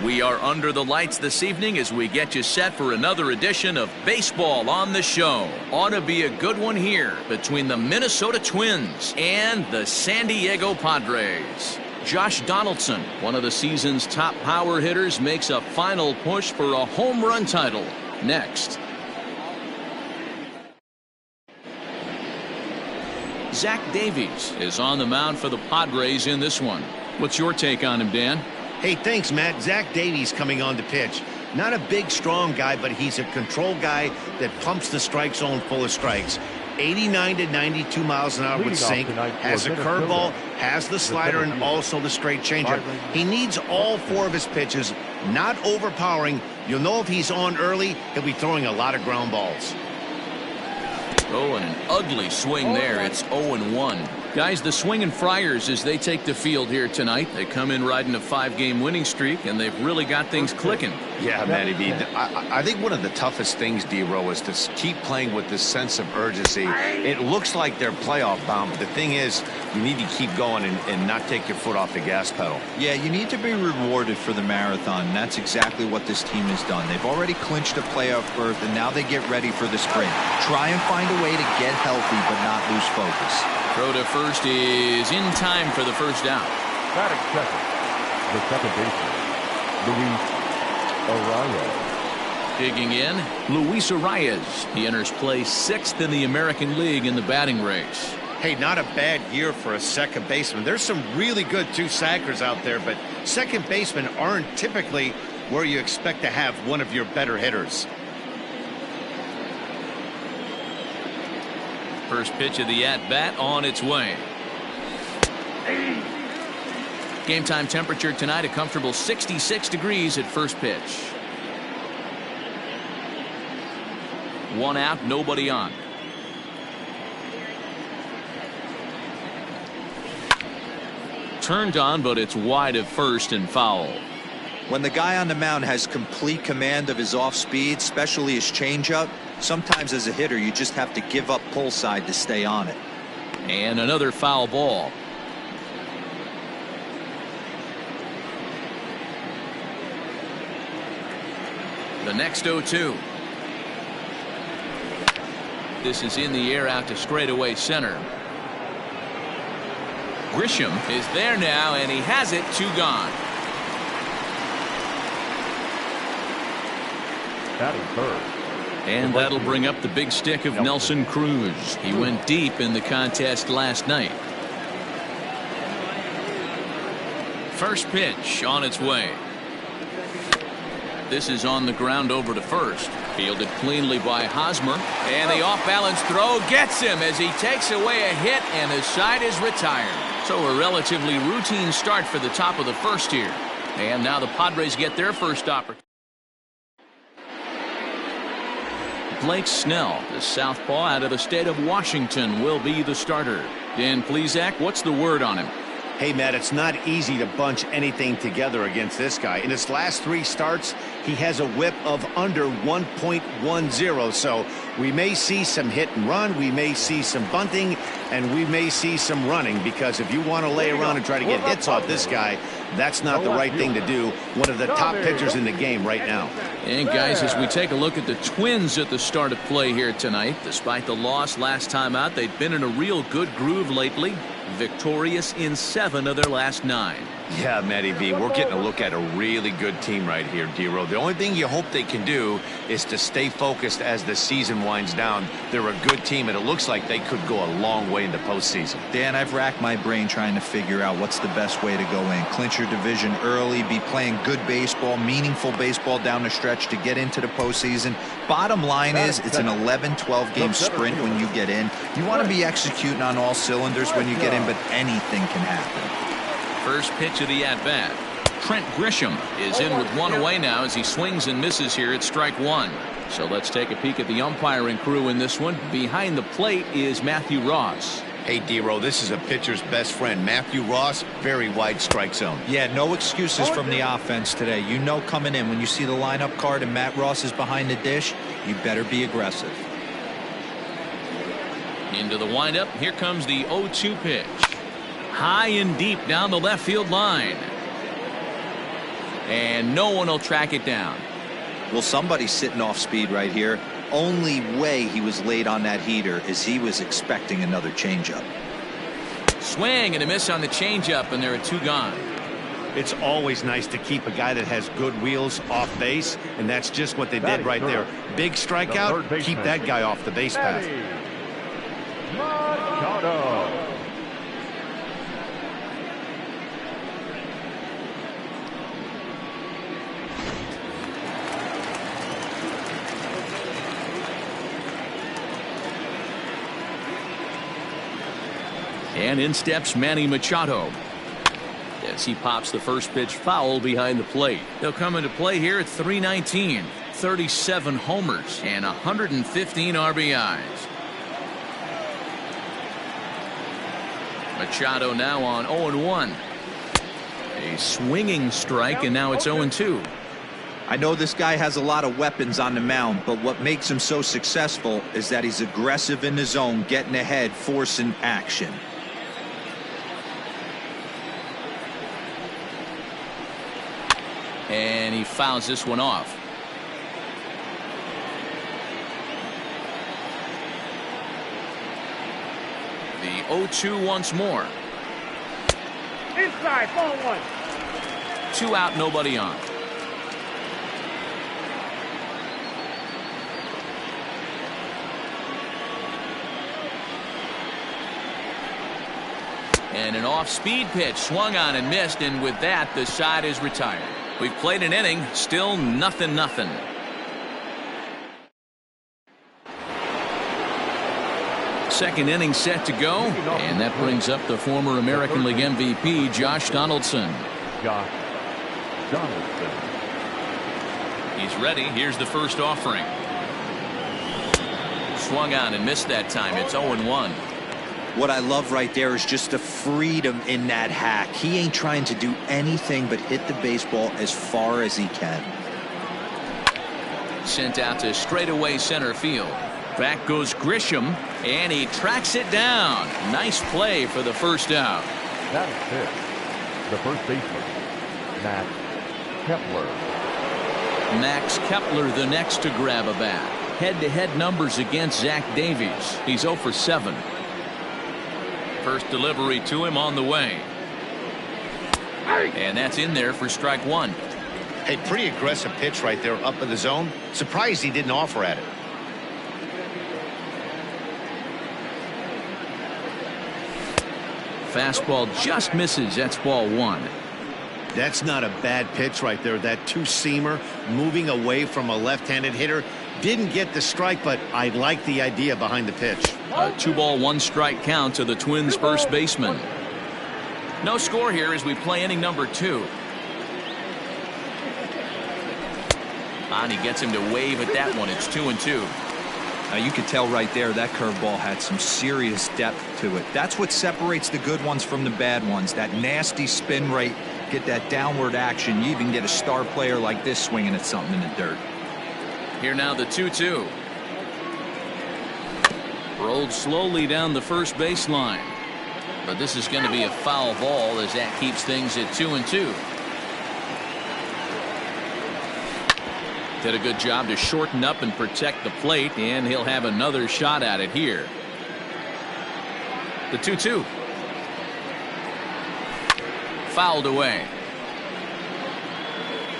We are under the lights this evening as we get you set for another edition of Baseball on the Show. Ought to be a good one here between the Minnesota Twins and the San Diego Padres. Josh Donaldson, one of the season's top power hitters, makes a final push for a home run title. Next. Zach Davies is on the mound for the Padres in this one. What's your take on him, Dan? Hey, thanks, Matt. Zach Davies coming on to pitch. Not a big, strong guy, but he's a control guy that pumps the strike zone full of strikes. 89 to 92 miles an hour with sink, has a curveball, has the slider, and also the straight changeup. He needs all four of his pitches, not overpowering. You'll know if he's on early, he'll be throwing a lot of ground balls. Oh, and an ugly swing there. It's 0-1. Guys, the Swinging Friars, as they take the field here tonight, they come in riding a 5-game winning streak, and they've really got things clicking. Yeah, Matty B. I think one of the toughest things, D-Row, is to keep playing with this sense of urgency. It looks like they're playoff bound, but the thing is, you need to keep going and not take your foot off the gas pedal. Yeah, you need to be rewarded for the marathon, and that's exactly what this team has done. They've already clinched a playoff berth, and now they get ready for the sprint. Try and find a way to get healthy, but not lose focus. Throw to first is in time for the first down. Batting second, the second baseman, Luis Arias. Digging in, Luis Arias. He enters play 6th in the American League in the batting race. Hey, not a bad year for a second baseman. There's some really good two-sackers out there, but second basemen aren't typically where you expect to have one of your better hitters. First pitch of the at-bat on its way. Game time temperature tonight, a comfortable 66 degrees at first pitch. One out, nobody on. Turned on, but it's wide at first and foul. When the guy on the mound has complete command of his off speed, especially his changeup, sometimes as a hitter you just have to give up pull side to stay on it. And another foul ball. The next 0-2. This is in the air out to straightaway center. Grisham is there now, and he has it. 2 gone. Batting third. And that'll bring up the big stick of Nelson Cruz. He went deep in the contest last night. First pitch on its way. This is on the ground over to first. Fielded cleanly by Hosmer. And the off-balance throw gets him as he takes away a hit, and his side is retired. So a relatively routine start for the top of the first here. And now the Padres get their first opportunity. Blake Snell, the southpaw out of the state of Washington, will be the starter. Dan Plesac, what's the word on him? Hey, Matt, it's not easy to bunch anything together against this guy. In his last 3 starts, he has a whip of under 1.10. So we may see some hit and run. We may see some bunting, and we may see some running, because if you want to lay around and try to get hits off this guy, that's not the right thing to do. One of the top pitchers in the game right now. And guys, as we take a look at the Twins at the start of play here tonight, despite the loss last time out, they've been in a real good groove lately. Victorious in 7 of their last 9. Yeah, Matty B, we're getting a look at a really good team right here, D-Row. The only thing you hope they can do is to stay focused as the season winds down. They're a good team, and it looks like they could go a long way in the postseason. Dan, I've racked my brain trying to figure out what's the best way to go in. Clinch your division early, be playing good baseball, meaningful baseball down the stretch to get into the postseason. Bottom line is, it's an 11-12 game sprint when you get in. You want to be executing on all cylinders when you get in, but anything can happen. First pitch of the at-bat. Trent Grisham is in with 1 away now as he swings and misses here at strike 1. So let's take a peek at the umpiring crew in this one. Behind the plate is Matthew Ross. Hey, D-Row, this is a pitcher's best friend. Matthew Ross, very wide strike zone. Yeah, no excuses from the offense today. You know coming in when you see the lineup card and Matt Ross is behind the dish, you better be aggressive. Into the windup. Here comes the 0-2 pitch. High and deep down the left field line. And no one will track it down. Well, somebody's sitting off speed right here. Only way he was late on that heater is he was expecting another changeup. Swing and a miss on the changeup, and there are 2 gone. It's always nice to keep a guy that has good wheels off base, and that's just what they did right there. Big strikeout, keep that guy off the base path. Machado. And in steps Manny Machado as he pops the first pitch foul behind the plate. He'll come into play here at 319, 37 homers and 115 RBIs. Machado now on 0-1. A swinging strike, and now it's 0-2. I know this guy has a lot of weapons on the mound, but what makes him so successful is that he's aggressive in the zone, getting ahead, forcing action. And he fouls this one off. The 0-2 once more. Inside, ball 1. 2 out, nobody on. And an off-speed pitch swung on and missed, and with that the side is retired. We've played an inning, still 0-0. Second inning set to go, and that brings up the former American League MVP Josh Donaldson. Josh Donaldson. He's ready. Here's the first offering. Swung on and missed that time. It's 0-1. What I love right there is just the freedom in that hack. He ain't trying to do anything but hit the baseball as far as he can. Sent out to straightaway center field. Back goes Grisham, and he tracks it down. Nice play for the first out. That is it. The first baseman, Max Kepler. Max Kepler the next to grab a bat. Head-to-head numbers against Zach Davies. He's 0 for 7. First delivery to him on the way. And that's in there for strike 1. Hey, pretty aggressive pitch right there up in the zone. Surprised he didn't offer at it. Fastball just misses. That's ball 1. That's not a bad pitch right there. That 2-seamer moving away from a left-handed hitter. Didn't get the strike, but I like the idea behind the pitch. A 2-ball 1-strike count to the Twins first baseman. No score here as we play inning number 2. And he gets him to wave at that one. It's 2-2. Now you could tell right there that curveball had some serious depth to it. That's what separates the good ones from the bad ones. That nasty spin rate, get that downward action. You even get a star player like this swinging at something in the dirt. Here now the 2-2. Rolled slowly down the first baseline. But this is going to be a foul ball as that keeps things at 2-2. Did a good job to shorten up and protect the plate, and he'll have another shot at it here. The 2-2. Fouled away.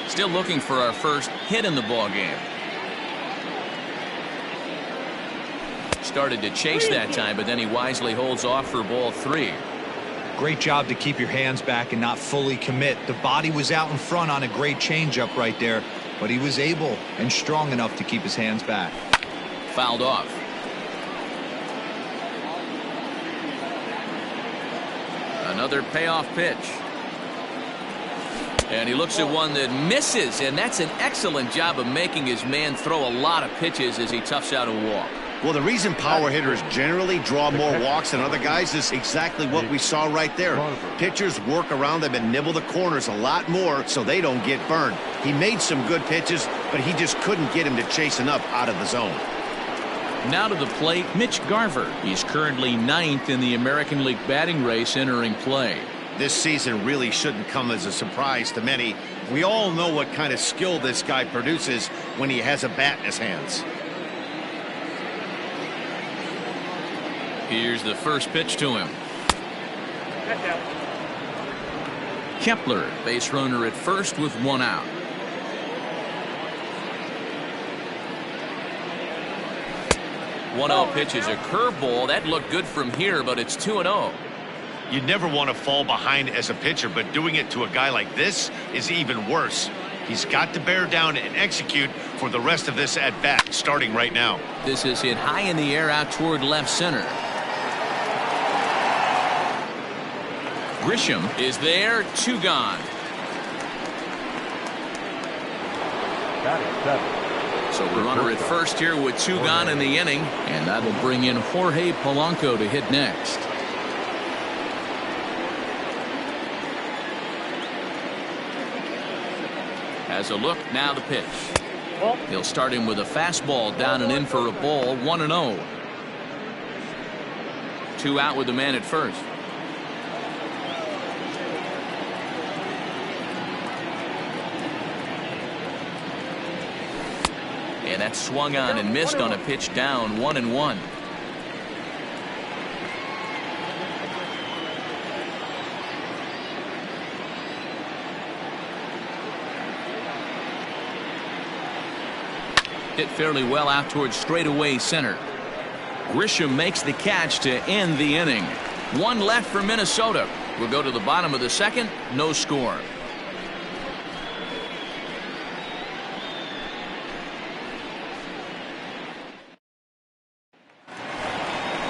Still looking for our first hit in the ball game. Started to chase that time, but then he wisely holds off for ball 3. Great job to keep your hands back and not fully commit. The body was out in front on a great changeup right there, but he was able and strong enough to keep his hands back. Fouled off. Another payoff pitch. And he looks at one that misses, and that's an excellent job of making his man throw a lot of pitches as he toughs out a walk. Well, the reason power hitters generally draw more walks than other guys is exactly what we saw right there. Pitchers work around them and nibble the corners a lot more so they don't get burned. He made some good pitches, but he just couldn't get him to chase enough out of the zone. Now to the plate, Mitch Garver. He's currently 9th in the American League batting race entering play. This season really shouldn't come as a surprise to many. We all know what kind of skill this guy produces when he has a bat in his hands. Here's the first pitch to him. Kepler, base runner at first with one out. One 0 pitch is a curveball. That looked good from here, but it's 2-0. You never want to fall behind as a pitcher, but doing it to a guy like this is even worse. He's got to bear down and execute for the rest of this at bat, starting right now. This is hit high in the air out toward left center. Grisham is there, 2 gone. Batting seven. So the runner at first here with 2 gone in the inning, and that'll bring in Jorge Polanco to hit next. Has a look, now the pitch. He'll start him with a fastball down and in for a ball, 1-0. 2 out with the man at first. And that's swung on and missed on a pitch down, 1-1. Hit fairly well out towards straightaway center. Grisham makes the catch to end the inning. 1 left for Minnesota. We'll go to the bottom of the second. No score.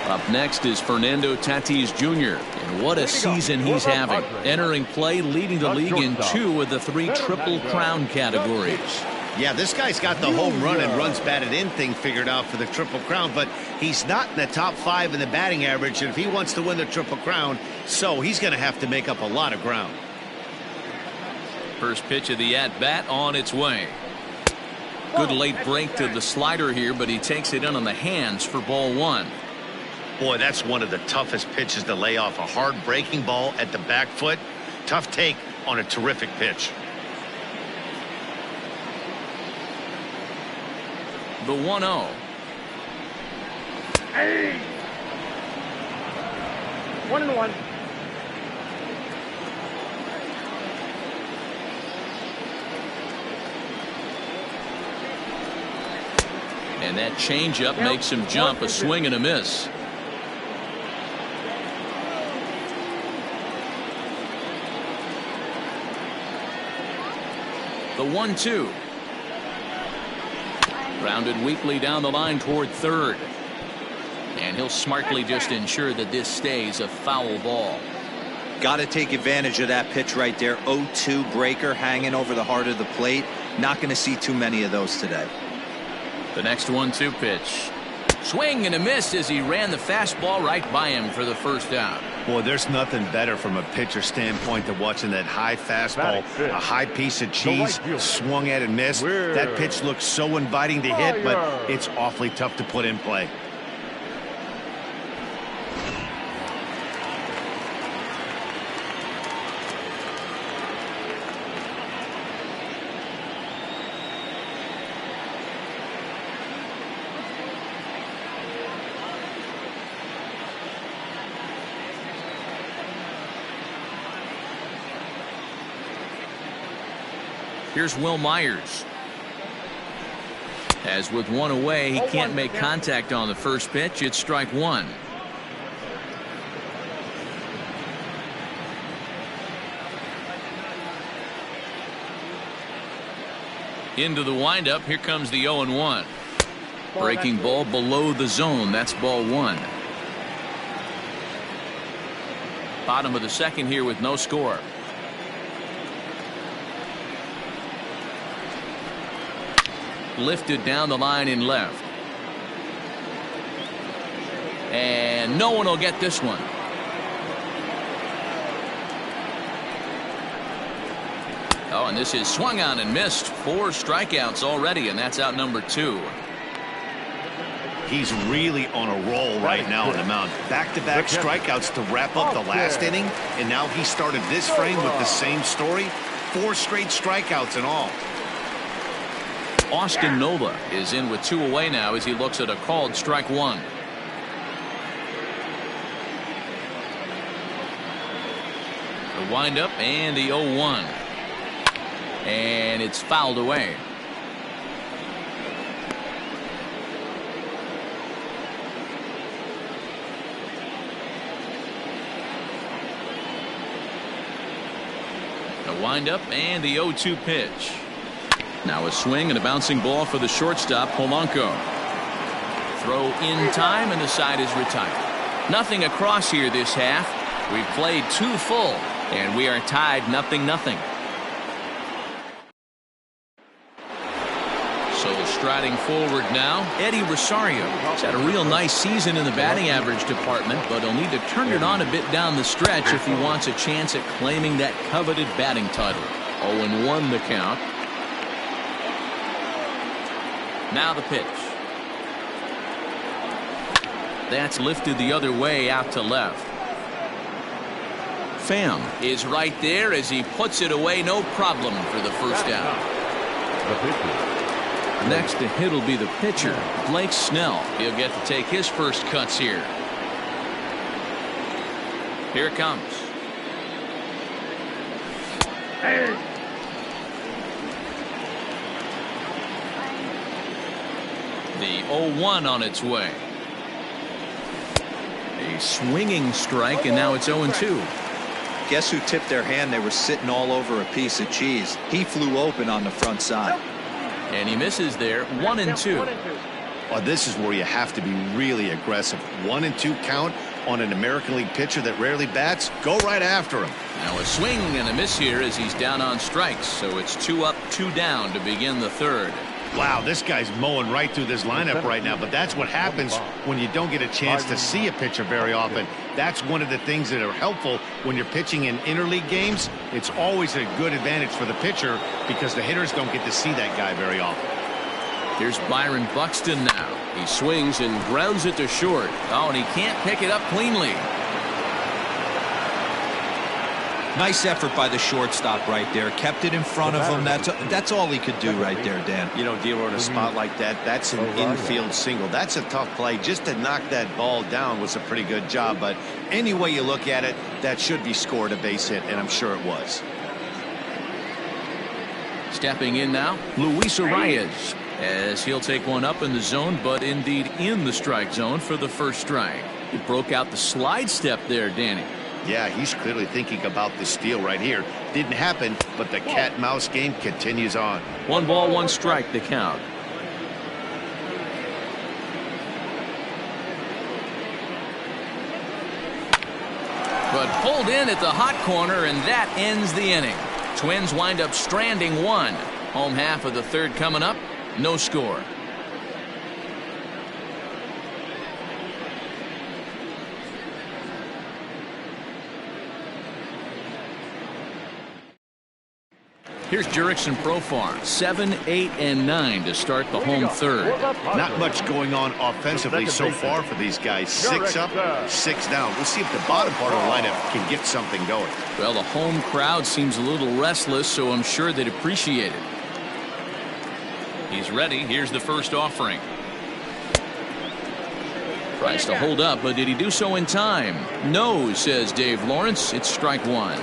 Up next is Fernando Tatis Jr. And what a season he's having. Entering play, leading the league in 2 of the 3 Triple Crown categories. Yeah, this guy's got the home run and runs batted in thing figured out for the Triple Crown, but he's not in the top 5 in the batting average, and if he wants to win the Triple Crown, so he's going to have to make up a lot of ground. First pitch of the at-bat on its way. Good late break to the slider here, but he takes it in on the hands for ball 1. Boy, that's one of the toughest pitches to lay off. A hard breaking ball at the back foot. Tough take on a terrific pitch. The 1-0. Hey! 1-1. And that changeup makes him jump, a swing and a miss. The 1-2. Grounded weakly down the line toward third. And he'll smartly just ensure that this stays a foul ball. Got to take advantage of that pitch right there. 0-2 breaker hanging over the heart of the plate. Not going to see too many of those today. The next 1-2 pitch. Swing and a miss as he ran the fastball right by him for the first out. Boy, there's nothing better from a pitcher standpoint than watching that high fastball, a high piece of cheese, swung at and missed. That pitch looks so inviting to hit, but it's awfully tough to put in play. Here's Will Myers. As with 1 away, he can't make contact on the first pitch. It's strike 1. Into the windup. Here comes the 0-1. Breaking ball below the zone. That's ball 1. Bottom of the second here with no score. Lifted down the line in left. And no one will get this one. Oh, and this is swung on and missed. 4 strikeouts already, and that's out number 2. He's really on a roll right now on the mound. Back-to-back strikeouts to wrap up the last inning, and now he started this frame with the same story. 4 straight strikeouts and all. Austin Nola is in with 2 away now as he looks at a called strike 1. The windup and the 0-1. And it's fouled away. The windup and the 0-2 pitch. Now a swing and a bouncing ball for the shortstop, Polanco. Throw in time, and the side is retired. Nothing across here this half. We've played 2 full, and we are tied 0-0. So striding forward now, Eddie Rosario. He's had a real nice season in the batting average department, but he'll need to turn it on a bit down the stretch if he wants a chance at claiming that coveted batting title. 0-1 the count. Now the pitch. That's lifted the other way out to left. Pham is right there as he puts it away, no problem for the first out. Next to hit will be the pitcher, Blake Snell. He'll get to take his first cuts here. Here it comes. The 0-1 on its way. A swinging strike, and now it's 0-2. Guess who tipped their hand? They were sitting all over a piece of cheese. He flew open on the front side. And he misses there. 1-2. Oh, this is where you have to be really aggressive. 1-2 count on an American League pitcher that rarely bats. Go right after him. Now a swing and a miss here as he's down on strikes. So it's 2 up, 2 down to begin the third. Wow, this guy's mowing right through this lineup right now, but that's what happens when you don't get a chance to see a pitcher very often. That's one of the things that are helpful when you're pitching in interleague games. It's always a good advantage for the pitcher because the hitters don't get to see that guy very often. Here's Byron Buxton now. He swings and grounds it to short. Oh, and he can't pick it up cleanly. Nice effort by the shortstop right there. Kept it in front of him. That's all he could do right there, Dan. You know, D'Lo, in a spot like that, that's an infield single. That's a tough play. Just to knock that ball down was a pretty good job. But any way you look at it, that should be scored a base hit, and I'm sure it was. Stepping in now, Luis Arias, as he'll take one up in the zone, but indeed in the strike zone for the first strike. He broke out the slide step there, Danny. Yeah, he's clearly thinking about the steal right here. Didn't happen, but the cat-mouse game continues on. 1 ball, 1 strike, the count. But pulled in at the hot corner, and that ends the inning. Twins wind up stranding 1. Home half of the third coming up. No score. Here's Jurickson Profar, 7, 8, and 9 to start the home third. Not much going on offensively so far for these guys. 6 up, 6 down. We'll see if the bottom part of the lineup can get something going. Well, the home crowd seems a little restless, so I'm sure they'd appreciate it. He's ready. Here's the first offering. Tries to hold up, but did he do so in time? No, says Dave Lawrence. It's strike 1.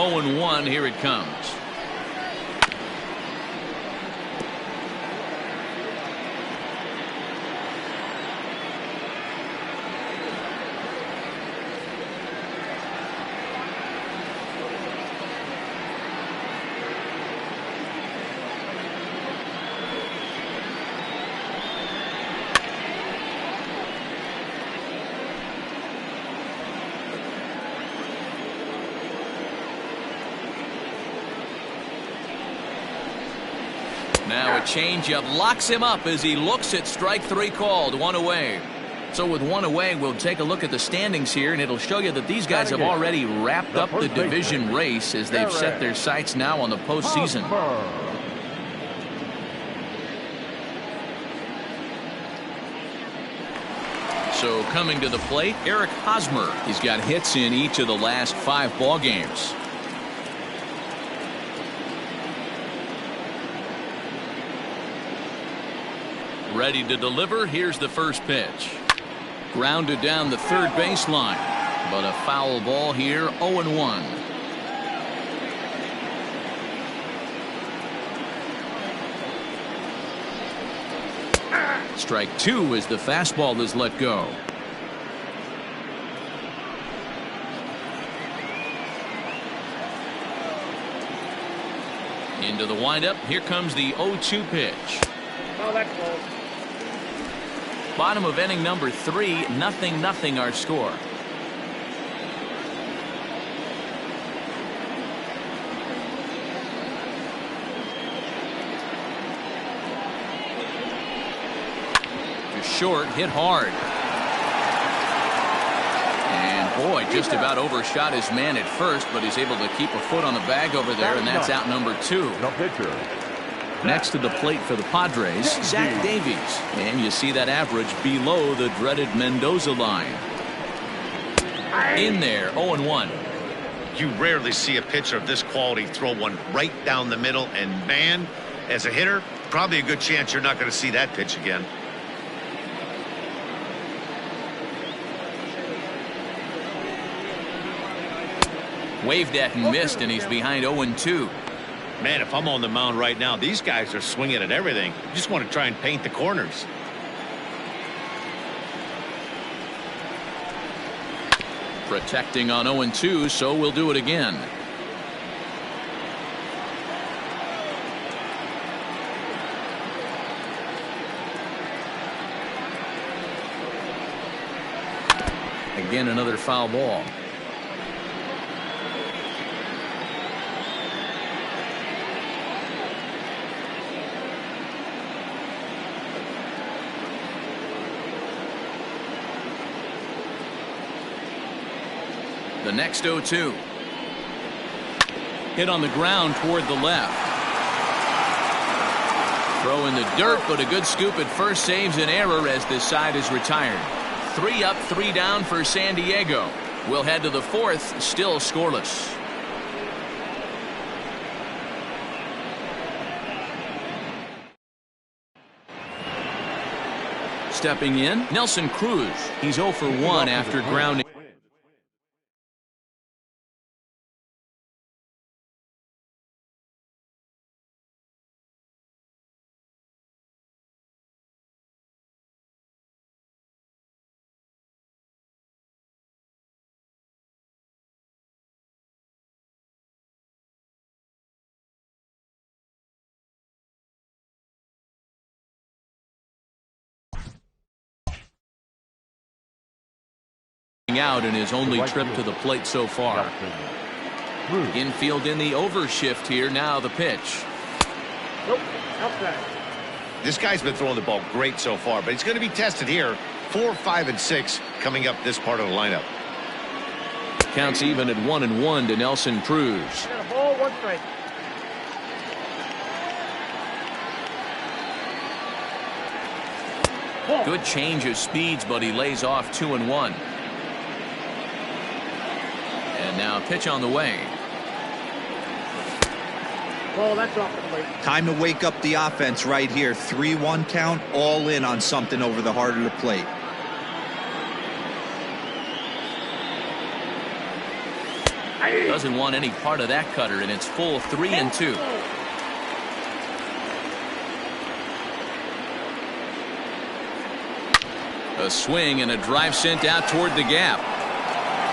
Oh, and 1. Here it comes. Now a changeup locks him up as he looks at strike 3 called. 1 away. So with 1 away, we'll take a look at the standings here, and it'll show you that these guys have already wrapped up the division race as they've set their sights now on the postseason. So coming to the plate, Eric Hosmer. He's got hits in each of the last 5 ball games. Ready to deliver. Here's the first pitch. Grounded down the third baseline, but a foul ball here. 0-1. Strike 2 as the fastball is let go. Into the windup. Here comes the 0-2 pitch. Oh, that's close. Bottom of inning number 3, 0-0 our score. Short, hit hard. And boy, just about overshot his man at first, but he's able to keep a foot on the bag over there, and that's out number 2. No pitcher. Next to the plate for the Padres, Zach Davies. And you see that average below the dreaded Mendoza line. In there, 0-1. You rarely see a pitcher of this quality throw one right down the middle, and man, as a hitter, probably a good chance you're not going to see that pitch again. Waved at and missed, and he's behind 0-2. Man, if I'm on the mound right now, these guys are swinging at everything. You just want to try and paint the corners. Protecting on 0-2, so we'll do it again. Again, another foul ball. The next 0-2. Hit on the ground toward the left. Throw in the dirt, but a good scoop at first saves an error as this side is retired. 3 up, 3 down for San Diego. We'll head to the 4th, still scoreless. Stepping in, Nelson Cruz. He's 0 for 1 after grounding. Out in his only trip to the plate so far. Infield in the overshift here. Now the pitch. Nope, outside. This guy's been throwing the ball great so far, but he's going to be tested here. 4, 5, and 6 coming up this part of the lineup. Counts even at 1-1 to Nelson Cruz. Got a ball, 1 strike. Good change of speeds, but he lays off 2-1. And now a pitch on the way. Ball, that's off the plate. Time to wake up the offense right here. 3-1 count, all in on something over the heart of the plate. Doesn't want any part of that cutter, and it's full 3-2. A swing and a drive sent out toward the gap.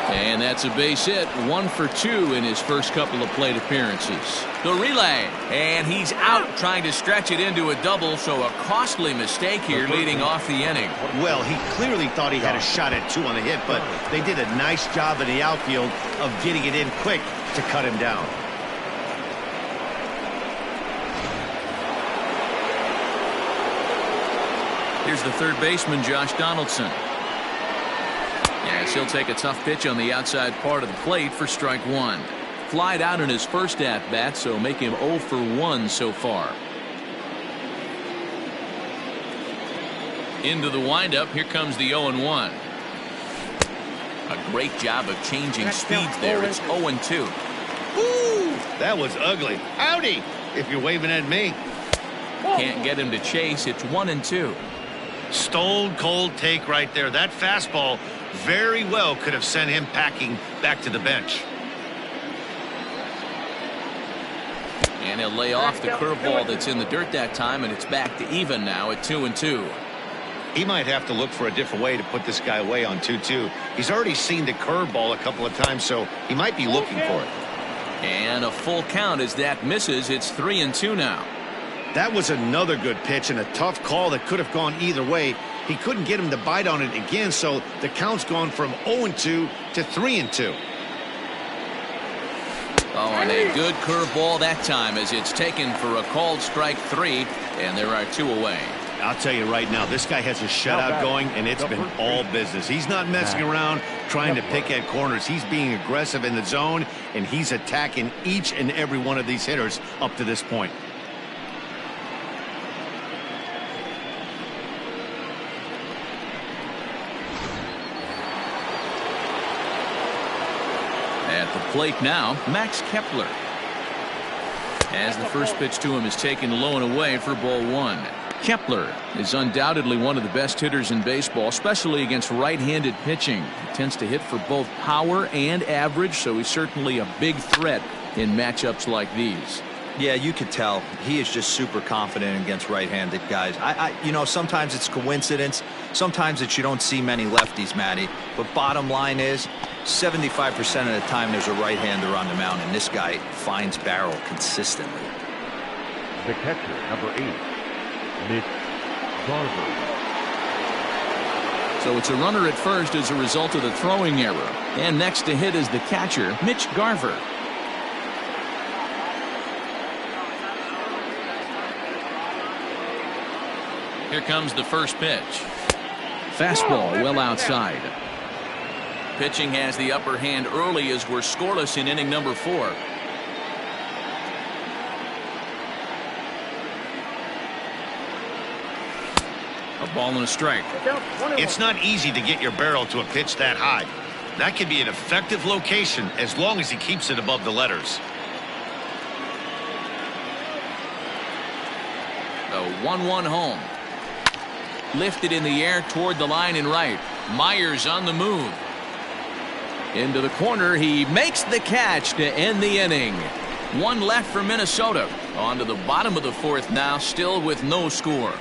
And that's a base hit. 1 for 2 in his first couple of plate appearances. The relay. And he's out trying to stretch it into a double, so a costly mistake here leading off the inning. Well, he clearly thought he had a shot at 2 on the hit, but they did a nice job in the outfield of getting it in quick to cut him down. Here's the third baseman, Josh Donaldson. Yes, he'll take a tough pitch on the outside part of the plate for strike 1. Flied out in his first at-bat, so make him 0 for 1 so far. Into the windup. Here comes the 0-1. A great job of changing speeds there. It's 0-2. Woo! That was ugly. Howdy, if you're waving at me. Can't get him to chase. It's 1-2. Stone cold take right there. That fastball very well could have sent him packing back to the bench. And he'll lay off the curveball that's in the dirt that time, and it's back to even now at 2-2. He might have to look for a different way to put this guy away on 2-2. He's already seen the curveball a couple of times, so he might be looking for it. And a full count as that misses. It's 3-2 now. That was another good pitch and a tough call that could have gone either way. He couldn't get him to bite on it again, so the count's gone from 0-2 to 3-2. Oh, and a good curveball that time as it's taken for a called strike 3, and there are 2 away. I'll tell you right now, this guy has a shutout going, and it's been all business. He's not messing around trying to pick at corners. He's being aggressive in the zone, and he's attacking each and every one of these hitters up to this point. At the plate now, Max Kepler. As the first pitch to him is taken low and away for ball 1. Kepler is undoubtedly one of the best hitters in baseball, especially against right-handed pitching. He tends to hit for both power and average, so he's certainly a big threat in matchups like these. Yeah, you could tell he is just super confident against right-handed guys. You know, sometimes it's coincidence. Sometimes it's you don't see many lefties, Matty. But bottom line is 75% of the time there's a right-hander on the mound, and this guy finds barrel consistently. The catcher, number 8, Mitch Garver. So it's a runner at first as a result of the throwing error. And next to hit is the catcher, Mitch Garver. Here comes the first pitch. Fastball well outside. Pitching has the upper hand early as we're scoreless in inning number 4. A ball and a strike. It's not easy to get your barrel to a pitch that high. That can be an effective location as long as he keeps it above the letters. The 1-1 home. Lifted in the air toward the line and right. Myers on the move. Into the corner. He makes the catch to end the inning. 1 left for Minnesota. On to the bottom of the 4th now, still with no score.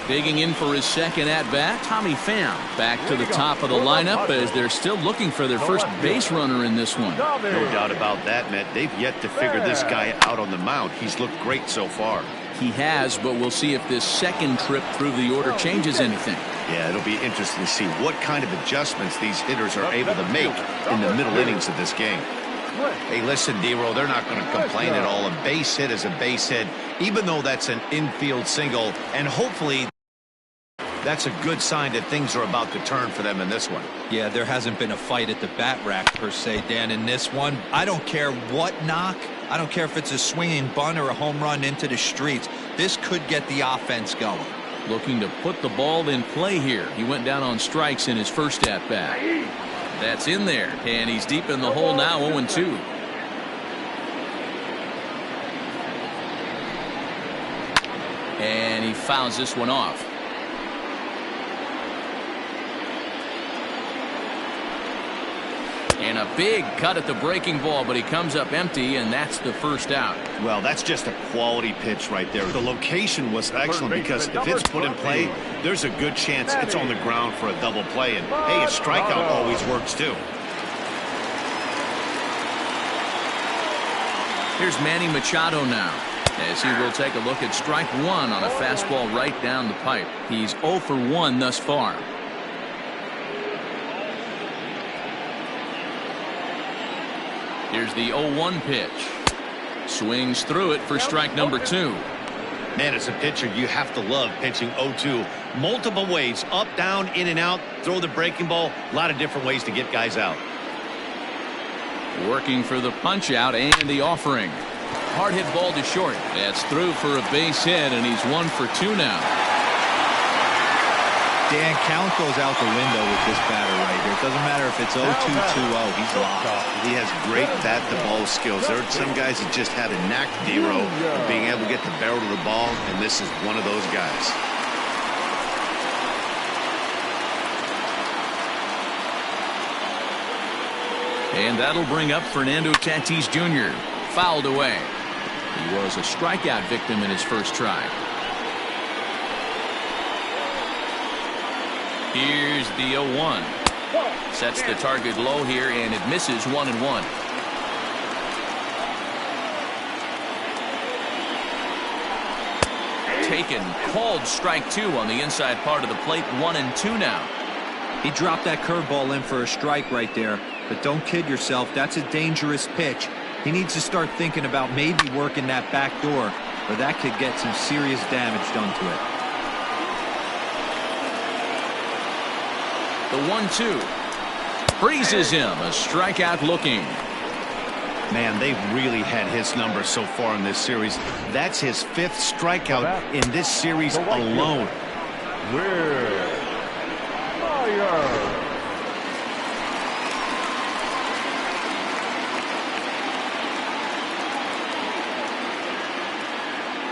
Digging in for his second at-bat, Tommy Pham back to the top of the lineup as they're still looking for their first base runner in this one. No doubt about that, Matt. They've yet to figure this guy out on the mound. He's looked great so far. He has, but we'll see if this second trip through the order changes anything. Yeah, it'll be interesting to see what kind of adjustments these hitters are able to make in the middle innings of this game. Hey, listen, D-Roll, they're not going to complain at all. A base hit is a base hit, even though that's an infield single, and hopefully that's a good sign that things are about to turn for them in this one. Yeah, there hasn't been a fight at the bat rack per se, Dan, in this one. I don't care what knock. I don't care if it's a swinging bunt or a home run into the streets. This could get the offense going. Looking to put the ball in play here. He went down on strikes in his first at-bat. That's in there, and he's deep in the hole now, 0-2. And he fouls this one off. And a big cut at the breaking ball, but he comes up empty, and that's the first out. Well, that's just a quality pitch right there. The location was excellent because if it's put in play, there's a good chance it's on the ground for a double play. And, hey, a strikeout always works, too. Here's Manny Machado now, as he will take a look at strike 1 on a fastball right down the pipe. He's 0 for 1 thus far. Here's the 0-1 pitch. Swings through it for strike number 2. Man, as a pitcher, you have to love pitching 0-2. Multiple ways, up, down, in and out, throw the breaking ball. A lot of different ways to get guys out. Working for the punch out and the offering. Hard hit ball to short. That's through for a base hit, and he's 1 for 2 now. Dan, count goes out the window with this batter right here. It doesn't matter if it's 0-2, 2-0. He's locked. He has great bat-to-ball skills. There are some guys that just have a knack, D-Row, of being able to get the barrel to the ball, and this is one of those guys. And that'll bring up Fernando Tatis Jr. Fouled away. He was a strikeout victim in his first try. Here's the 0-1. Sets the target low here, and it misses 1-1. Taken, called strike 2 on the inside part of the plate. 1-2 now. He dropped that curveball in for a strike right there. But don't kid yourself, that's a dangerous pitch. He needs to start thinking about maybe working that back door, or that could get some serious damage done to it. The 1-2. Freezes him. A strikeout looking. Man, they've really had his number so far in this series. That's his 5th strikeout in this series alone.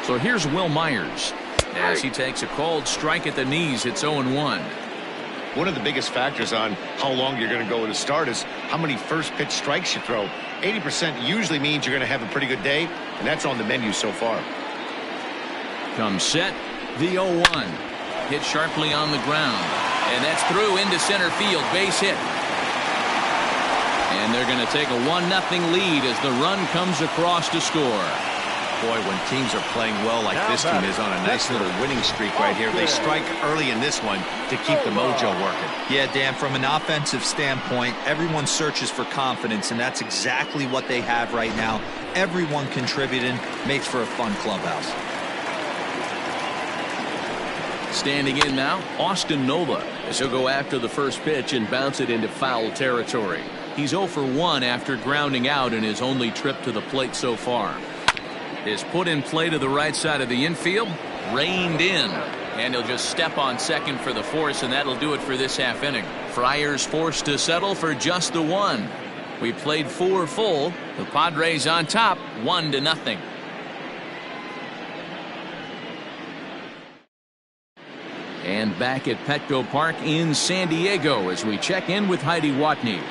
So here's Will Myers as he takes a called strike at the knees. It's 0-1. One of the biggest factors on how long you're going to go to start is how many first pitch strikes you throw. 80% usually means you're going to have a pretty good day, and that's on the menu so far. Comes set, the 0-1. Hit sharply on the ground, and that's through into center field. Base hit. And they're going to take a 1-0 lead as the run comes across to score. Boy, when teams are playing well like this team is on a nice little winning streak right here, they strike early in this one to keep the mojo working. Yeah, Dan, from an offensive standpoint, everyone searches for confidence, and that's exactly what they have right now. Everyone contributing makes for a fun clubhouse. Standing in now, Austin Nola, as he'll go after the first pitch and bounce it into foul territory. He's 0 for 1 after grounding out in his only trip to the plate so far. Is put in play to the right side of the infield, reined in, and he'll just step on second for the force, and that'll do it for this half inning. Friars forced to settle for just the 1. We played 4 full. The Padres on top, 1-0. And back at Petco Park in San Diego as we check in with Heidi Watney.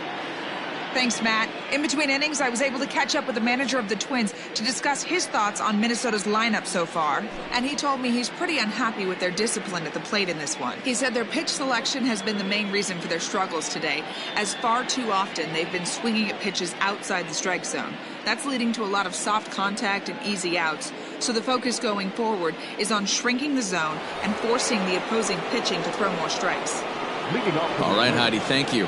Thanks, Matt. In between innings, I was able to catch up with the manager of the Twins to discuss his thoughts on Minnesota's lineup so far. And he told me he's pretty unhappy with their discipline at the plate in this one. He said their pitch selection has been the main reason for their struggles today, as far too often they've been swinging at pitches outside the strike zone. That's leading to a lot of soft contact and easy outs. So the focus going forward is on shrinking the zone and forcing the opposing pitching to throw more strikes. All right, Heidi, thank you.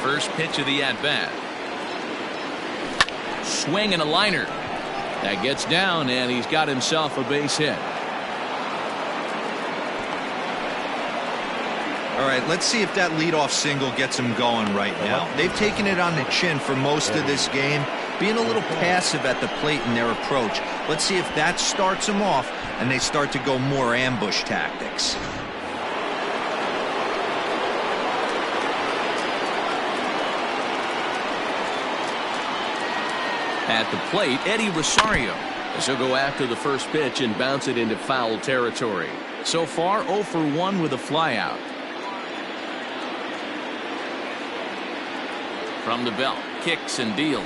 First pitch of the at-bat. Swing and a liner. That gets down, and he's got himself a base hit. All right, let's see if that leadoff single gets him going right now. They've taken it on the chin for most of this game, being a little passive at the plate in their approach. Let's see if that starts them off, and they start to go more ambush tactics. At the plate, Eddie Rosario, as he'll go after the first pitch and bounce it into foul territory. So far, 0 for 1 with a flyout. From the belt, kicks and deals.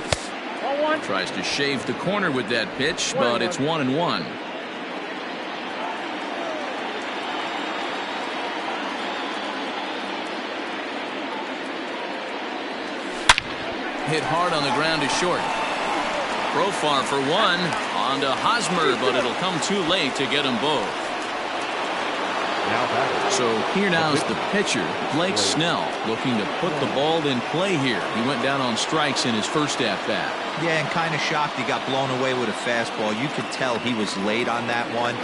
Tries to shave the corner with that pitch, but it's 1-1. Hit hard on the ground to short. Profar for 1 on to Hosmer, but it'll come too late to get them both. So here now is the pitcher, Blake Snell, looking to put the ball in play here. He went down on strikes in his first at-bat. Yeah, and kind of shocked he got blown away with a fastball. You could tell he was late on that one,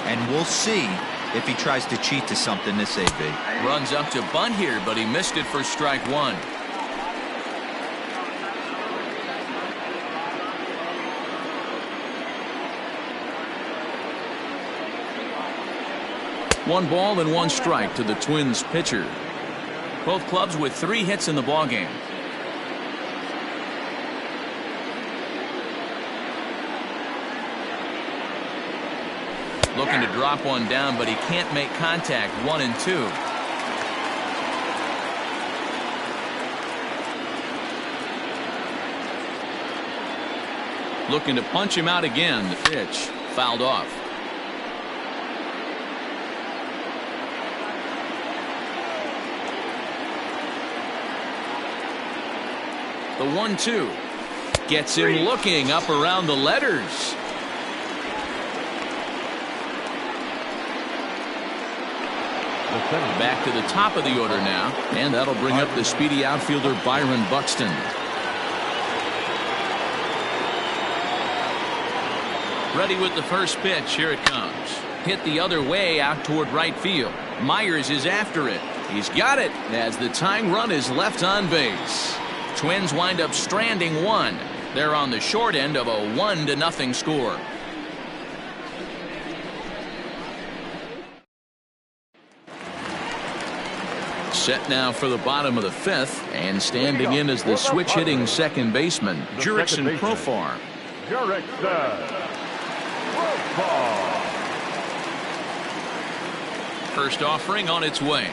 and we'll see if he tries to cheat to something this AB. Runs up to bunt here, but he missed it for strike 1. 1 ball and 1 strike to the Twins pitcher. Both clubs with 3 hits in the ballgame. Looking to drop one down, but he can't make contact. 1-2. Looking to punch him out again. The pitch fouled off. The 1-2 gets him looking up around the letters. Back to the top of the order now, and that'll bring up the speedy outfielder Byron Buxton. Ready with the first pitch. Here it comes. Hit the other way out toward right field. Myers is after it. He's got it as the tying run is left on base. Twins wind up stranding 1. They're on the short end of a 1-0 score. Set now for the bottom of the 5th, and standing in as the switch-hitting second baseman, Jurickson Profar. First offering on its way.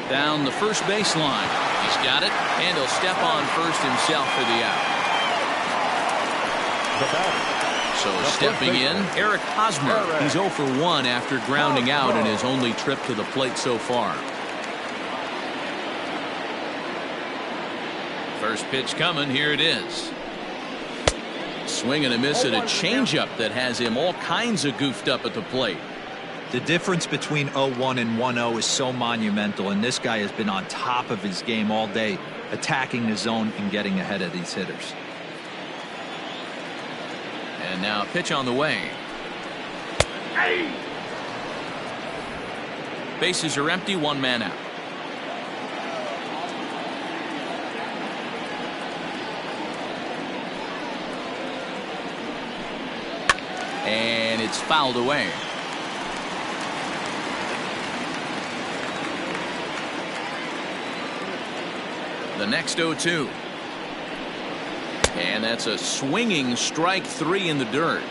Down the first baseline. He's got it, and he'll step on first himself for the out. So stepping in, Eric Hosmer. He's 0 for 1 after grounding out in his only trip to the plate so far. First pitch coming. Here it is. Swing and a miss at a changeup that has him all kinds of goofed up at the plate. The difference between 0-1 and 1-0 is so monumental, and this guy has been on top of his game all day, attacking the zone and getting ahead of these hitters. And now a pitch on the way. Bases are empty, 1 man out. And it's fouled away. The next 0-2. And that's a swinging strike 3 in the dirt.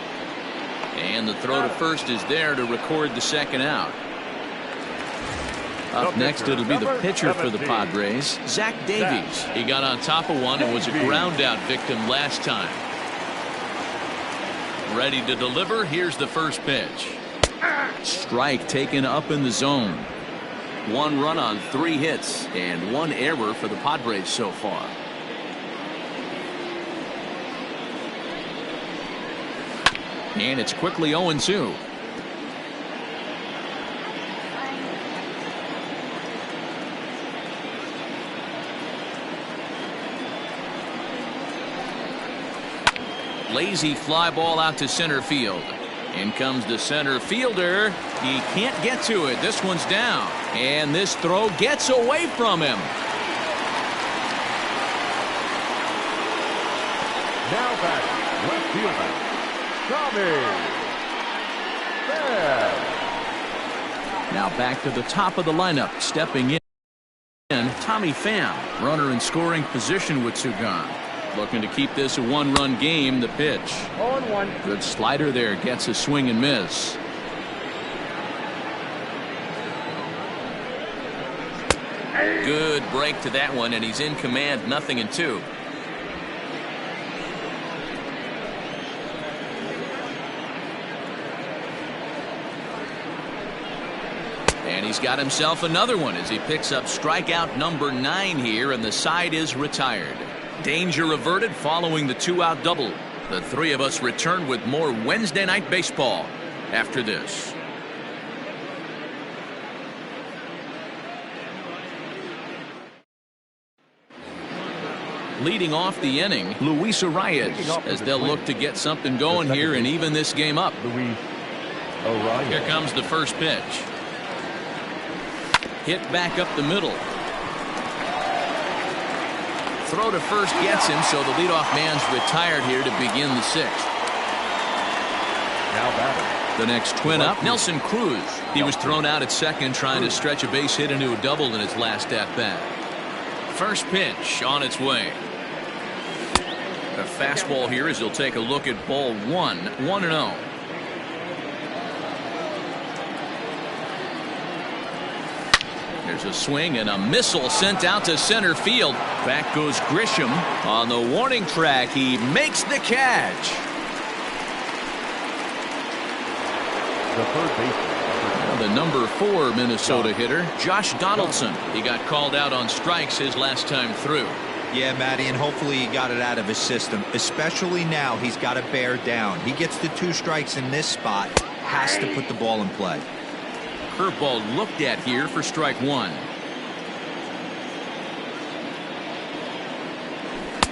And the throw to first is there to record the second out. Up next, it'll be the pitcher for the Padres, Zach Davies. He got on top of one and was a ground out victim last time. Ready to deliver. Here's the first pitch. Strike taken up in the zone. 1 run on 3 hits and 1 error for the Padres so far. And it's quickly 0-2. Lazy fly ball out to center field. In comes the center fielder. He can't get to it. This one's down. And this throw gets away from him. Now back, left fielder, Tommy Pham. Now back to the top of the lineup. Stepping in, Tommy Pham. Runner in scoring position with two gone. Looking to keep this a 1-run game. The pitch. 0-1. Good slider there. Gets a swing and miss. Good break to that one, and he's in command. 0-2. And he's got himself another one as he picks up strikeout number 9 here, and the side is retired. Danger averted following the 2-out double. The three of us return with more Wednesday Night Baseball after this. Leading off the inning, Luis Arias, as they'll look to get something going here and even this game up. Luis Arias. Here comes the first pitch. Hit back up the middle. Throw to first gets him, so the leadoff man's retired here to begin the 6th. Now batting, The next Twin up, Nelson Cruz. He was thrown out at second trying to stretch a base hit into a double in his last at-bat. First pitch on its way. A fastball here as he'll take a look at ball 1, 1-0. There's a swing and a missile sent out to center field. Back goes Grisham on the warning track. He makes the catch. The third baseman. The number 4 Minnesota hitter, Josh Donaldson. He got called out on strikes his last time through. Yeah, Matty, and hopefully he got it out of his system. Especially now, he's got to bear down. He gets the 2 strikes in this spot. Has to put the ball in play. Curveball looked at here for strike 1.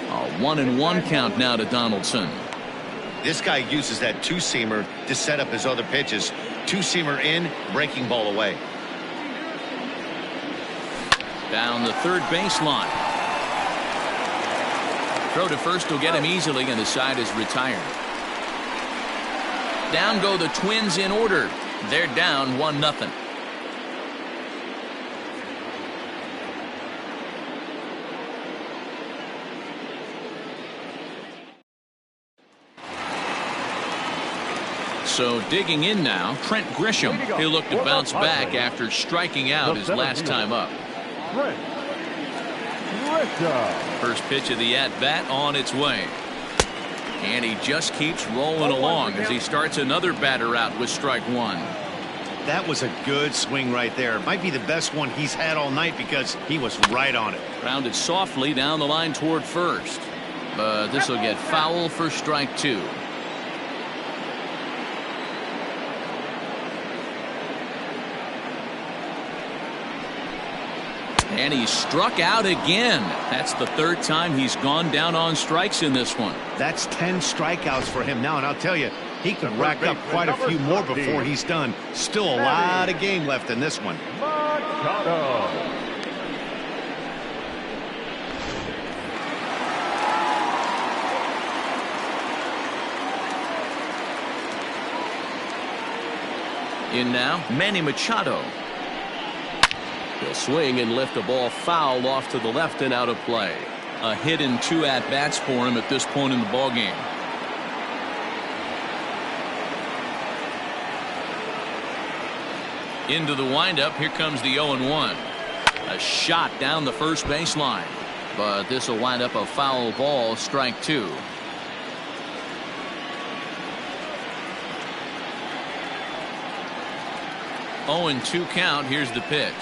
A 1-1 count now to Donaldson. This guy uses that two-seamer to set up his other pitches. Two-seamer in, breaking ball away. Down the third baseline. Throw to first will get him easily, and the side is retired. Down go the Twins in order. They're down 1-0. So digging in now, Trent Grisham. He'll look to bounce back after striking out his last time up. First pitch of the at-bat on its way. And he just keeps rolling along as he starts another batter out with strike 1. That was a good swing right there. Might be the best one he's had all night because he was right on it. Grounded softly down the line toward first. But this will get foul for strike 2. And he struck out again. That's the 3rd time he's gone down on strikes in this one. That's 10 strikeouts for him now, and I'll tell you, he could rack up quite a few more before he's done. Still a lot of game left in this one. In now, Manny Machado. He'll swing and lift the ball foul off to the left and out of play. A hit in 2 at-bats for him at this point in the ballgame. Into the windup. Here comes the 0-1. A shot down the first baseline. But this will wind up a foul ball, strike 2. Oh, and 2 count. Here's the pitch.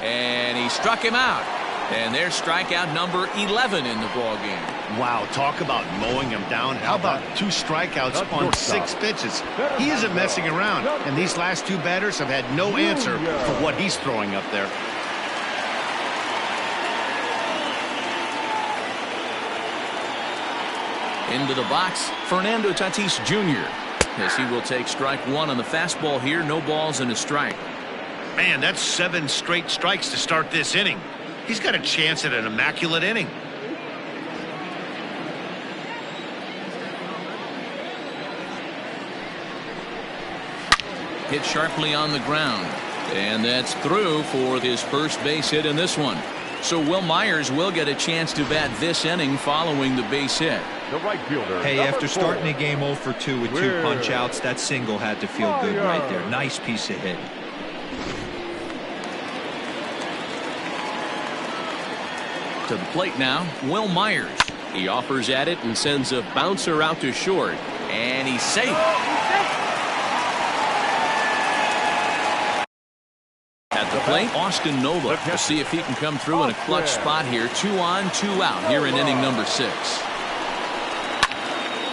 And he struck him out. And there's strikeout number 11 in the ballgame. Wow, talk about mowing him down. How about 2 strikeouts on 6 pitches? He isn't messing around. And these last 2 batters have had no answer for what he's throwing up there. Into the box, Fernando Tatis Jr. as he will take strike 1 on the fastball here. No balls and a strike. Man, that's 7 straight strikes to start this inning. He's got a chance at an immaculate inning. Hit sharply on the ground. And that's through for his first base hit in this one. So Will Myers will get a chance to bat this inning following the base hit. The right fielder. Hey, after starting a game 0 for 2 with 2 punch outs, that single had to feel good right there. Nice piece of hitting. To the plate now, Will Myers. He offers at it and sends a bouncer out to short. And he's safe. At the plate, Austin Nova. We'll see if he can come through in a clutch spot here. 2 on, 2 out here in inning number 6.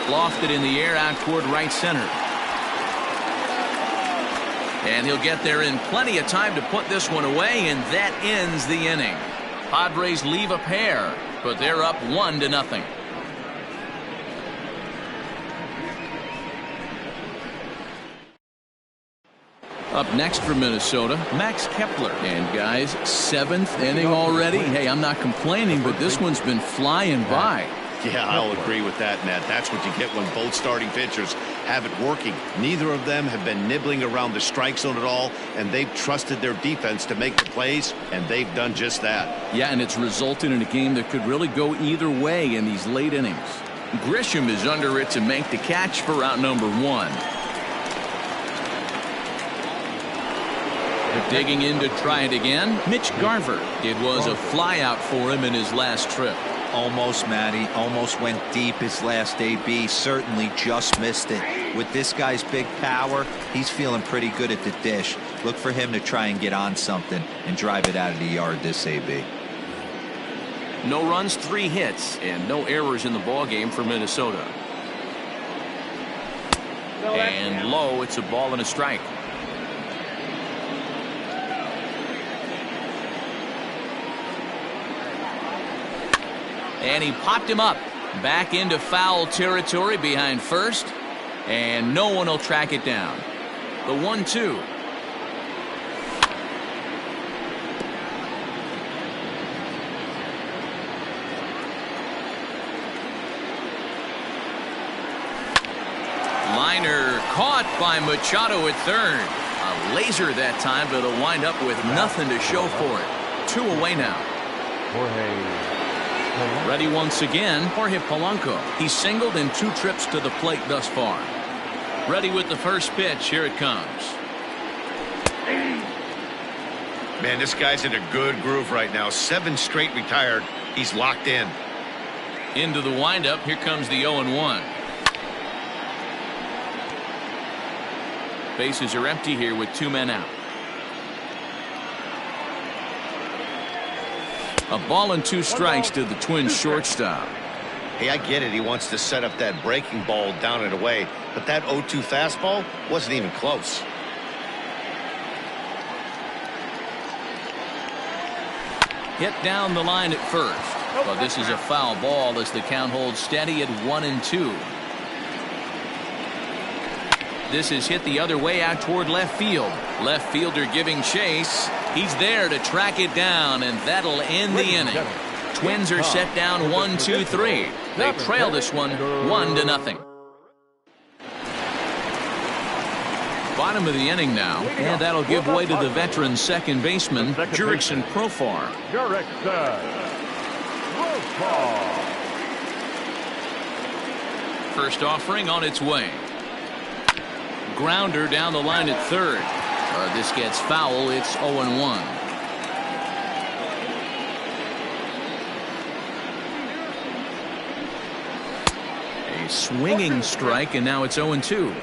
Lofted in the air out toward right center. And he'll get there in plenty of time to put this one away, and that ends the inning. Padres leave a pair, but they're up 1-0. Up next for Minnesota, Max Kepler. And guys, 7th inning already. Hey, I'm not complaining, but this one's been flying by. Yeah, I'll agree with that, Ned. That's what you get when both starting pitchers have it working. Neither of them have been nibbling around the strike zone at all, and they've trusted their defense to make the plays, and they've done just that. Yeah, and it's resulted in a game that could really go either way in these late innings. Grisham is under it to make the catch for out number 1. Digging in to try it again, Mitch Garver. It was a flyout for him in his last trip. Almost, Matty. Almost went deep his last AB. Certainly just missed it. With this guy's big power, he's feeling pretty good at the dish. Look for him to try and get on something and drive it out of the yard this AB. No runs, 3 hits, and no errors in the ballgame for Minnesota. And low, it's a ball and a strike. And he popped him up back into foul territory behind first, and no one will track it down. The 1-2. Liner caught by Machado at third. A laser that time, but it'll wind up with nothing to show for it. 2 away now. Ready once again, Jorge Polanco. He's singled in 2 trips to the plate thus far. Ready with the first pitch. Here it comes. Man, this guy's in a good groove right now. 7 straight retired. He's locked in. Into the windup. Here comes the 0-1. Bases are empty here with 2 men out. A ball and 2 strikes to the Twins shortstop. Hey, I get it. He wants to set up that breaking ball down and away, but that 0-2 fastball wasn't even close. Hit down the line at first, but this is a foul ball as the count holds steady at 1-2. This is hit the other way out toward left field. Left fielder giving chase. He's there to track it down, and that'll end the inning. Twins are set down 1-2-3. They trail this one 1-0. Bottom of the inning now, and that'll give way to the veteran second baseman, Jurickson Profar. First offering on its way. Grounder down the line at third. This gets foul. It's 0-1. A swinging strike, and now it's 0-2.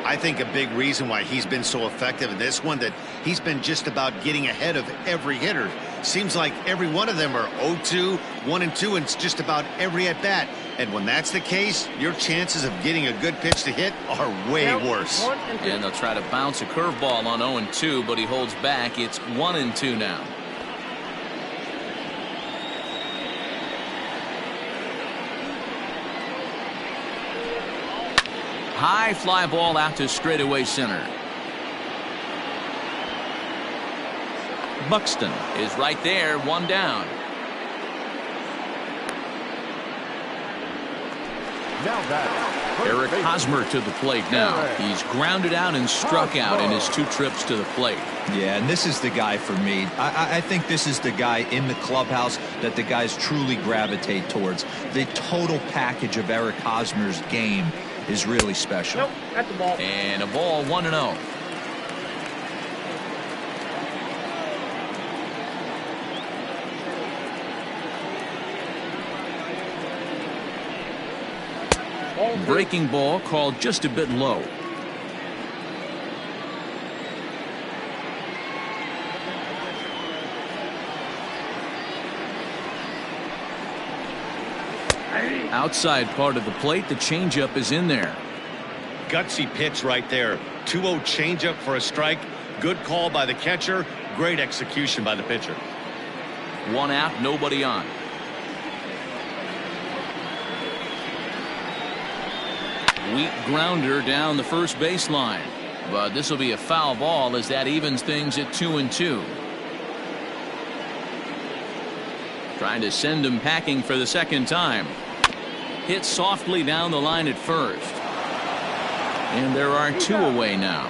I think a big reason why he's been so effective in this one that he's been just about getting ahead of every hitter. Seems like every one of them are 0-2, 1-2, and it's just about every at bat. And when that's the case, your chances of getting a good pitch to hit are way worse. And they'll try to bounce a curveball on 0-2, but he holds back. It's 1-2 now. High fly ball out to straightaway center. Buxton is right there, 1 down. Eric Hosmer to the plate now. He's grounded out and struck out in his 2 trips to the plate. Yeah, and this is the guy for me. I think this is the guy in the clubhouse that the guys truly gravitate towards. The total package of Eric Hosmer's game is really special. Nope, that's the ball. And a ball, 1-0. Breaking ball called just a bit low. Outside part of the plate, the changeup is in there. Gutsy pitch right there. 2-0 changeup for a strike. Good call by the catcher. Great execution by the pitcher. 1 out, nobody on. Weak grounder down the first baseline, but this will be a foul ball as that evens things at 2-2. Trying to send him packing for the second time. Hit softly down the line at first. And there are 2 away now.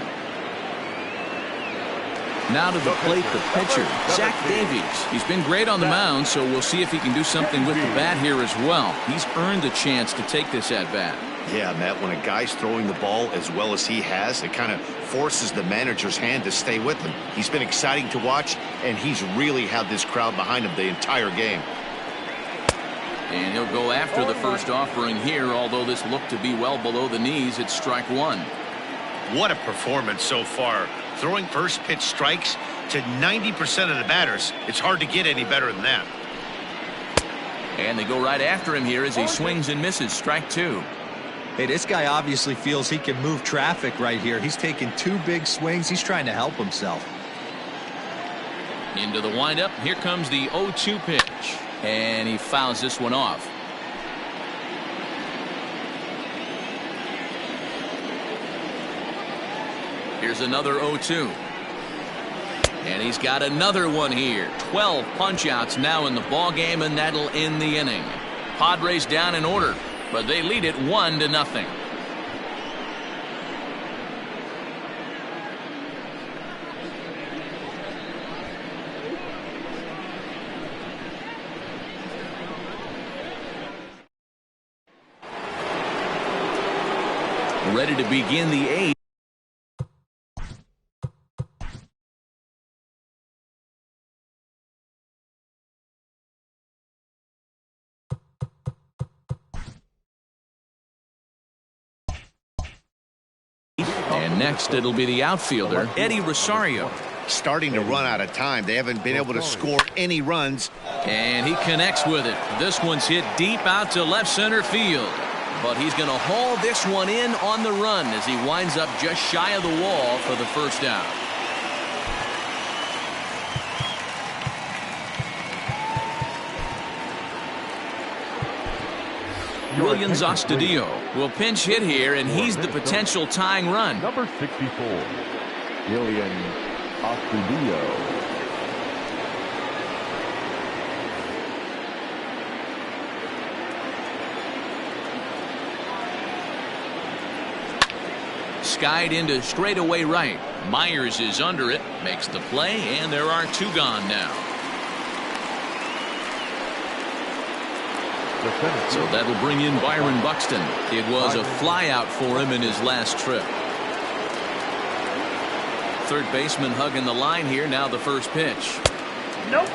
Now to the plate, the pitcher, Zach Davies. He's been great on the mound, so we'll see if he can do something with the bat here as well. He's earned a chance to take this at-bat. Yeah, Matt, when a guy's throwing the ball as well as he has, it kind of forces the manager's hand to stay with him. He's been exciting to watch, and he's really had this crowd behind him the entire game. And he'll go after the first offering here, although this looked to be well below the knees. It's strike 1. What a performance so far. Throwing first pitch strikes to 90% of the batters. It's hard to get any better than that. And they go right after him here as he swings and misses. Strike 2. Hey, this guy obviously feels he can move traffic right here. He's taking 2 big swings. He's trying to help himself. Into the windup. Here comes the 0-2 pitch. And he fouls this one off. Here's another 0-2. And he's got another one here. 12 punch-outs now in the ball game, and that'll end the inning. Padres down in order, but they lead it 1-0. Ready to begin the 8th. And next it'll be the outfielder, Eddie Rosario. Starting to run out of time. They haven't been able to score any runs. And he connects with it. This one's hit deep out to left center field. But he's going to haul this one in on the run as he winds up just shy of the wall for the first out. Williams Astudillo will pinch hit here, and he's the potential tying run. Number 64, Williams Astudillo. Skied into straightaway right. Myers is under it, makes the play, and there are 2 gone now. So that'll bring in Byron Buxton. It was a flyout for him in his last trip. Third baseman hugging the line here. Now the first pitch. Nope.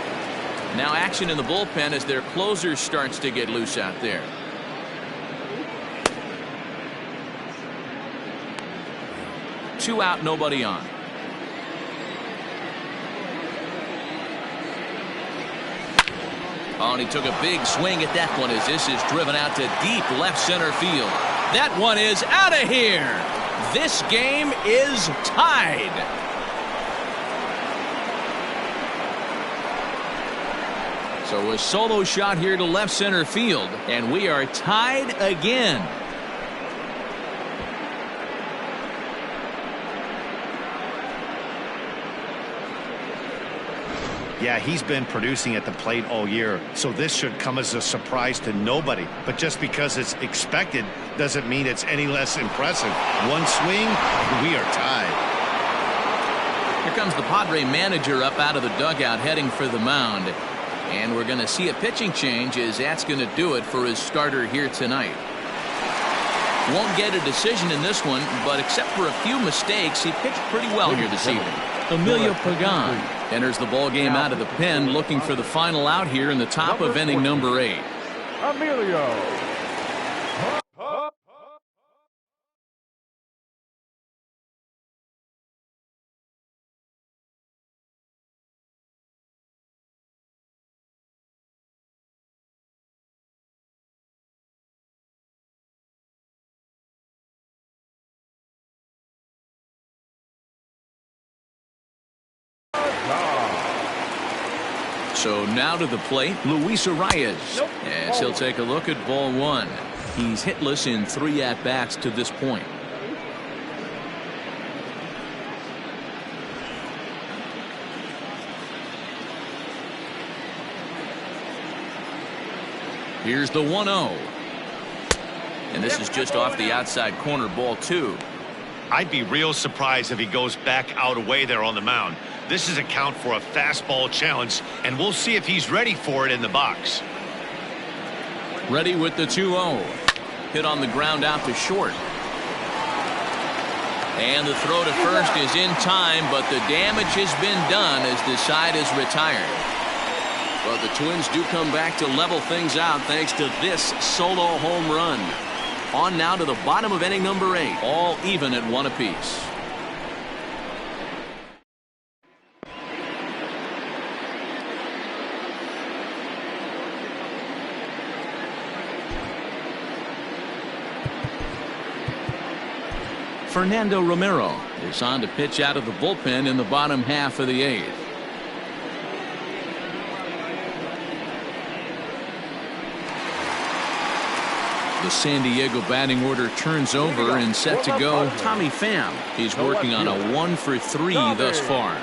Now action in the bullpen as their closer starts to get loose out there. Two out, nobody on. Oh, and he took a big swing at that one as this is driven out to deep left center field. That one is out of here. This game is tied. So a solo shot here to left center field, and we are tied again. Yeah, he's been producing at the plate all year, so this should come as a surprise to nobody. But just because it's expected doesn't mean it's any less impressive. One swing, we are tied. Here comes the Padre manager up out of the dugout heading for the mound. And we're going to see a pitching change as that's going to do it for his starter here tonight. Won't get a decision in this one, but except for a few mistakes, he pitched pretty well here this evening. Emilio Pagan enters the ball game out of the pen, looking for the final out here in the top of inning number 8. Emilio. So now to the plate, Luis Arias, as he'll take a look at ball 1. He's hitless in 3 at-bats to this point. Here's the 1-0. And this is just off the outside corner, ball 2. I'd be real surprised if he goes back out away there on the mound. This is a count for a fastball challenge, and we'll see if he's ready for it in the box. Ready with the 2-0. Hit on the ground out to short. And the throw to first is in time, but the damage has been done as the side is retired. Well, the Twins do come back to level things out thanks to this solo home run. On now to the bottom of inning number 8, all even at 1 apiece. Fernando Romero is on to pitch out of the bullpen in the bottom half of the 8th. The San Diego batting order turns over and set to go Tommy Pham. He's working on a 1 for 3 thus far.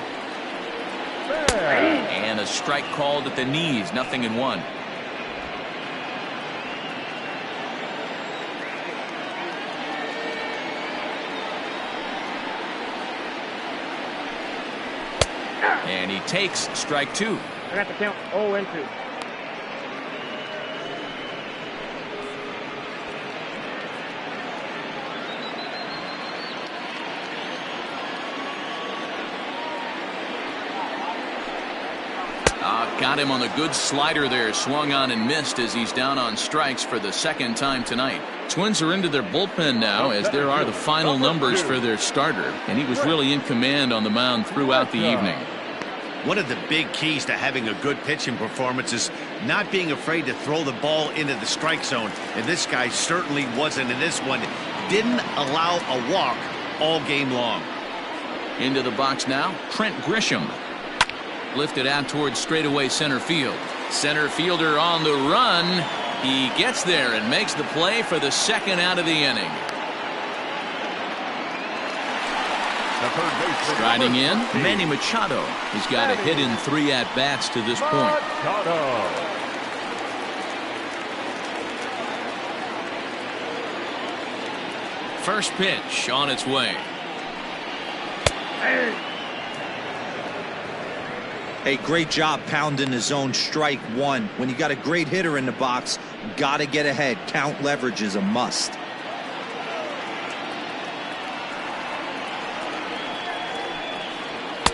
And a strike called at the knees, 0-1. And he takes strike 2. I got the count 0-2. Got him on a good slider there, swung on and missed as he's down on strikes for the 2nd time tonight. Twins are into their bullpen now as there are the final numbers for their starter, and he was really in command on the mound throughout the evening. One of the big keys to having a good pitching performance is not being afraid to throw the ball into the strike zone, and this guy certainly wasn't in this one. Didn't allow a walk all game long. Into the box now, Trent Grisham. Lifted out towards straightaway center field. Center fielder on the run. He gets there and makes the play for the 2nd out of the inning. Striding in, Manny Machado. He's got a hit in 3 at-bats to this point. First pitch on its way. Hey, great job pounding the zone, strike 1. When you got a great hitter in the box, got to get ahead. Count leverage is a must.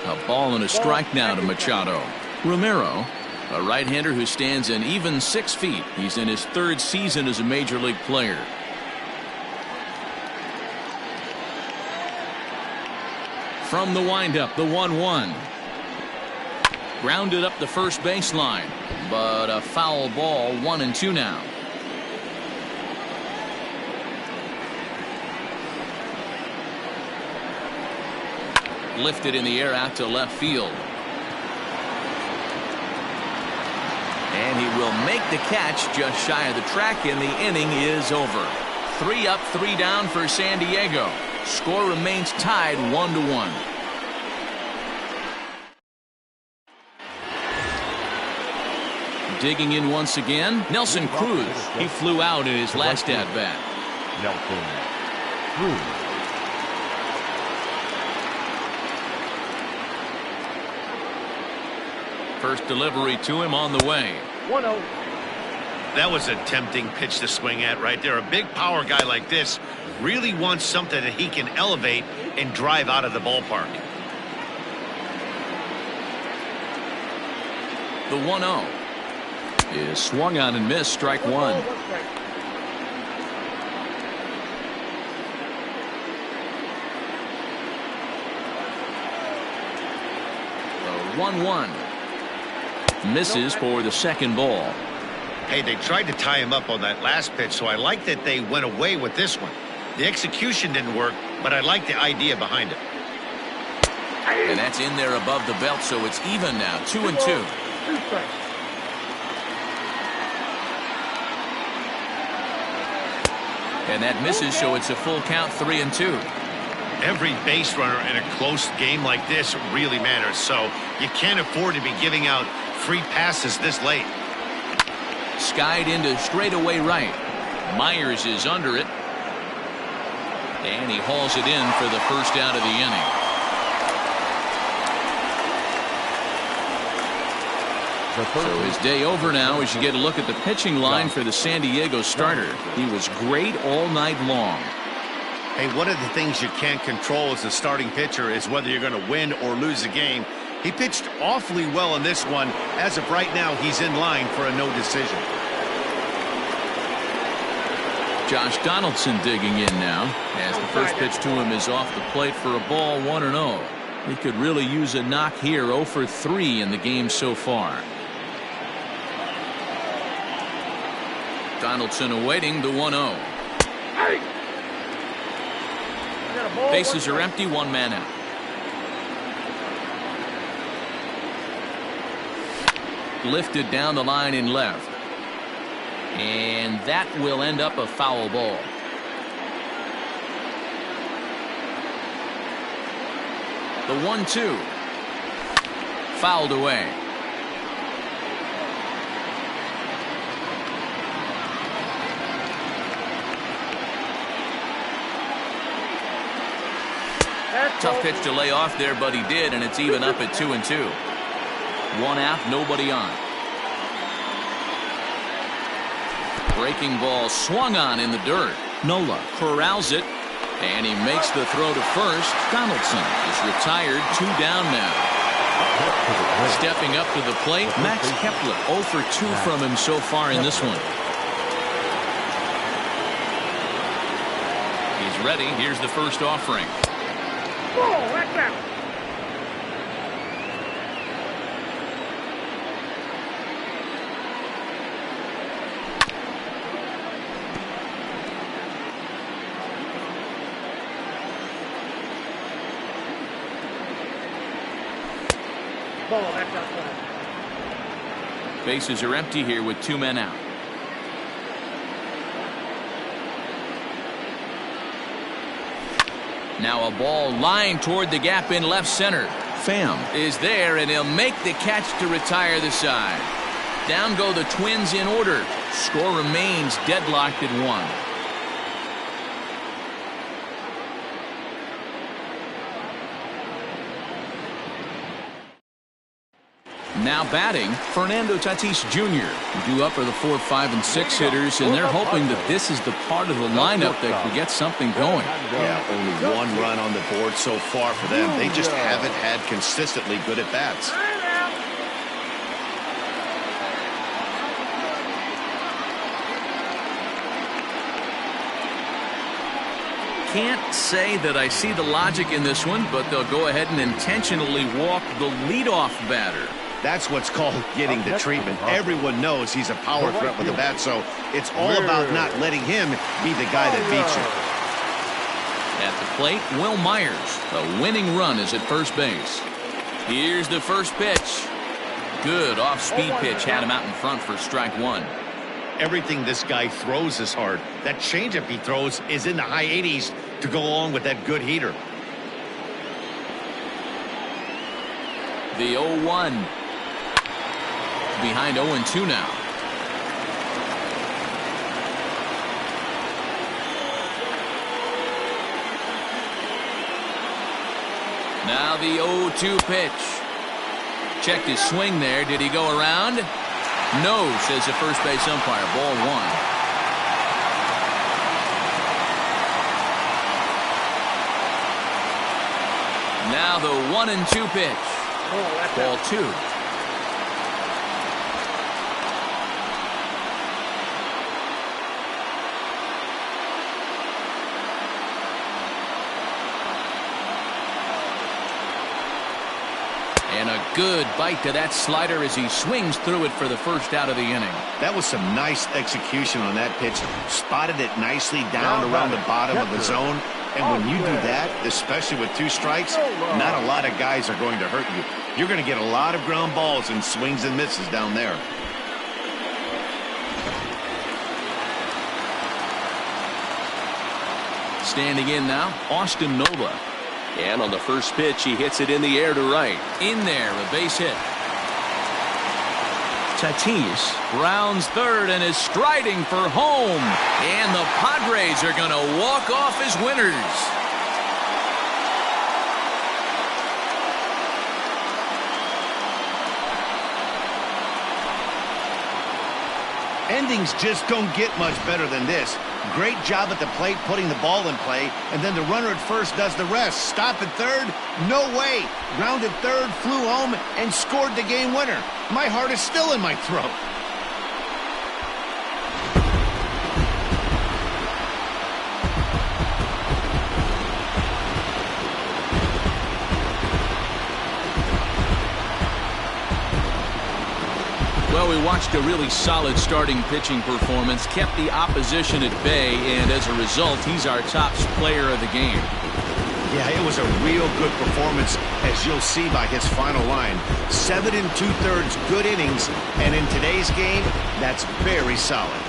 A ball and a strike now to Machado. Romero, a right-hander who stands an even 6 feet. He's in his 3rd season as a major league player. From the windup, the 1-1. Grounded up the first baseline, but a foul ball, 1-2 now. Lifted in the air out to left field. And he will make the catch just shy of the track, and the inning is over. 3 up, 3 down for San Diego. Score remains tied 1-1. Digging in once again, Nelson Cruz. He flew out in his last at-bat. Nelson Cruz. First delivery to him on the way. 1-0. That was a tempting pitch to swing at right there. A big power guy like this really wants something that he can elevate and drive out of the ballpark. The 1-0 is swung on and missed, strike 1. One strike. The 1-1 misses for the 2nd ball. Hey, they tried to tie him up on that last pitch, so I like that they went away with this one. The execution didn't work, but I like the idea behind it. And that's in there above the belt, so it's even now, 2-2. 2 strikes. And that misses, so it's a full count, 3-2. Every base runner in a close game like this really matters, so you can't afford to be giving out free passes this late. Skied into straightaway right. Myers is under it. And he hauls it in for the first out of the inning. So his day over now as you get a look at the pitching line for the San Diego starter. He was great all night long. Hey, one of the things you can't control as a starting pitcher is whether you're going to win or lose a game. He pitched awfully well in this one. As of right now, he's in line for a no decision. Josh Donaldson digging in now as the first pitch to him is off the plate for a ball, 1-0. He could really use a knock here. 0 for 3 in the game so far. Donaldson awaiting the 1-0. Hey! Bases are empty, one man out. Lifted down the line in left. And that will end up a foul ball. The 1-2. Fouled away. Tough pitch to lay off there, but he did, and it's even up at 2-2. One out, nobody on. Breaking ball swung on in the dirt. Nola corrals it, and he makes the throw to first. Donaldson is retired, 2 down now. Stepping up to the plate, Max Kepler, 0 for 2 from him so far in this one. He's ready. Here's the first offering. Oh, that's out. Ball, that's outside. Bases are empty here with 2 men out. Now a ball lined toward the gap in left center. Pham is there, and he'll make the catch to retire the side. Down go the Twins in order. Score remains deadlocked at 1. Now batting, Fernando Tatis Jr. Due up are the 4, 5, and 6 hitters, and they're hoping that this is the part of the lineup that can get something going. Yeah, only 1 run on the board so far for them. They just haven't had consistently good at bats. Can't say that I see the logic in this one, but they'll go ahead and intentionally walk the leadoff batter. That's what's called getting the treatment. Everyone knows he's a power threat with the bat, so it's all about not letting him be the guy that beats you. At the plate, Will Myers. The winning run is at first base. Here's the first pitch. Good off-speed pitch had him out in front for strike 1. Everything this guy throws is hard. That changeup he throws is in the high 80s to go along with that good heater. The 0-1. Behind 0-2 now. Now the 0-2 pitch. Checked his swing there. Did he go around? No, says the first base umpire. Ball 1. Now the 1-2 pitch. Ball 2. And a good bite to that slider as he swings through it for the first out of the inning. That was some nice execution on that pitch. Spotted it nicely down around the bottom of the zone. And when you do that, especially with 2 strikes, not a lot of guys are going to hurt you. You're going to get a lot of ground balls and swings and misses down there. Standing in now, Austin Nola. And on the first pitch, he hits it in the air to right. In there, a base hit. Tatis rounds third and is striding for home. And the Padres are going to walk off as winners. Endings just don't get much better than this. Great job at the plate putting the ball in play, and then the runner at first does the rest. Stop at third? No way. Grounded third, flew home, and scored the game winner. My heart is still in my throat. Well, we watched a really solid starting pitching performance, kept the opposition at bay, and as a result, he's our top player of the game. Yeah, it was a real good performance, as you'll see by his final line. 7 2/3 good innings, and in today's game, that's very solid.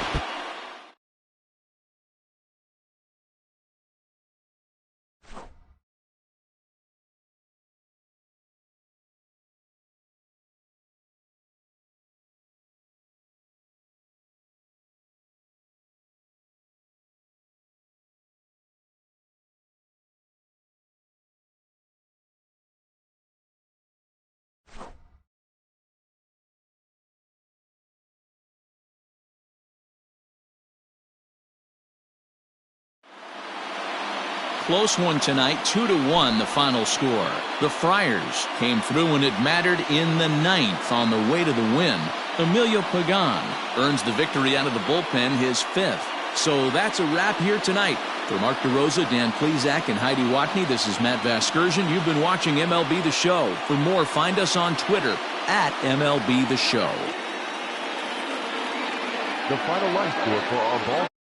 Close one tonight, 2-1 the final score. The Friars came through when it mattered in the 9th on the way to the win. Emilio Pagan earns the victory out of the bullpen, his 5th. So that's a wrap here tonight. For Mark DeRosa, Dan Plezak, and Heidi Watney, this is Matt Vasgersian. You've been watching MLB The Show. For more, find us on Twitter at MLB The Show. The final line score for our ball